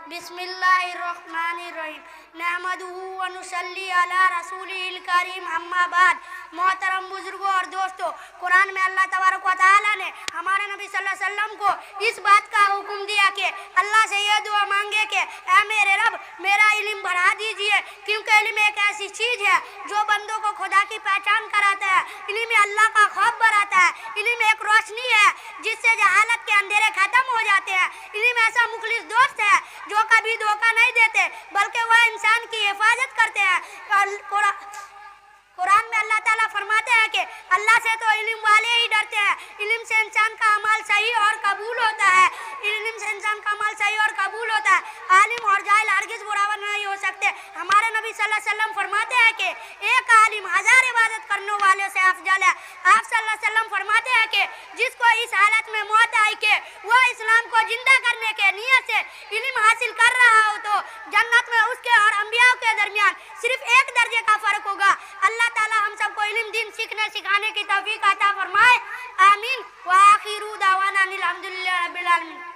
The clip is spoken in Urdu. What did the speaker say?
بسم اللہ الرحمن الرحیم نحمدہ و نصلی علی رسولہ الکریم اما بعد. محترم بزرگوں اور دوستوں، قرآن میں اللہ تبارک و تعالیٰ نے ہمارے نبی صلی اللہ علیہ وسلم کو اس بات کا حکم دیا کہ اللہ سے یہ دعا مانگے کہ اے میرے رب میرا علم بڑھا دیجئے، کیونکہ علم ایک ایسی چیز ہے جو بندوں کو خدا کی پہچان کراتا ہے. علم اللہ کا خوف بڑھاتا ہے. علم ایک روشنی ہے جس سے جہالت کے اندھیرے ختم ہو جاتے ہیں. علم ایسا مخلص دوست ہے جو کبھی دھوکہ نہیں دیتے بلکہ وہ انسان کی حفاظت کرتے ہیں. قرآن میں اللہ تعالیٰ فرماتے ہیں کہ اللہ سے تو علم والے ہی ڈرتے ہیں. علم سے انسان کا عمل صحیح اور قبول ہوتا ہے. علم سے انسان کا عمل صحیح اور قبول ہوتا ہے. عالم اور جاہل ہرگز برابر نہیں ہو سکتے. ہمارے نبی صلی اللہ علیہ وسلم فرماتے ہیں کہ ایک عالم 1000 عبادت کرنے والے سے افضل ہے. آپ صلی اللہ علیہ وسلم فرماتے ہیں کہ جس کو اس حالت میں موت آئی کہ وہ اسلام کو زندہ کرنے کے نیت سے علم حاصل کر رہا ہو تو جنت میں اس کے اور انبیاء کے درمیان صرف ایک درجے کا فرق ہوگا. اللہ تعالی ہم سب کو علم دین سیکھنے سکھانے کی توفیق عطا فرمائے. آمین. وآخر دعوانا الحمدللہ رب العالمین.